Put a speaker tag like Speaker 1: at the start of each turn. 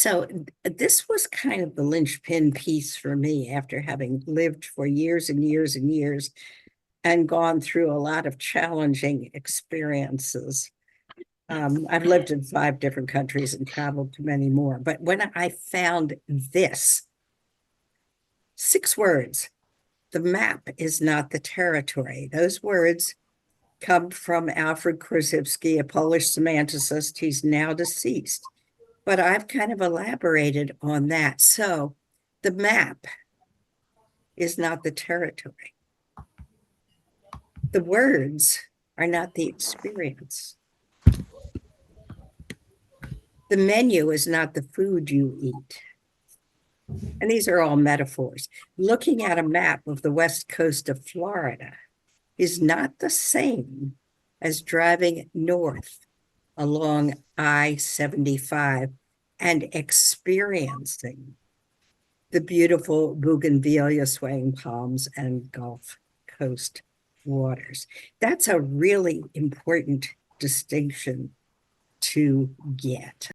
Speaker 1: So this was kind of the linchpin piece for me after having lived for years and years and years and gone through a lot of challenging experiences. I've lived in 5 different countries and traveled to many more. But when I found this, 6 words, the map is not the territory. Those words come from Alfred Korzybski, a Polish semanticist. He's now deceased. But I've kind of elaborated on that. So the map is not the territory. The words are not the experience. The menu is not the food you eat. And these are all metaphors. Looking at a map of the west coast of Florida is not the same as driving north along I-75 and experiencing the beautiful bougainvillea swaying palms and Gulf Coast waters. That's a really important distinction to get.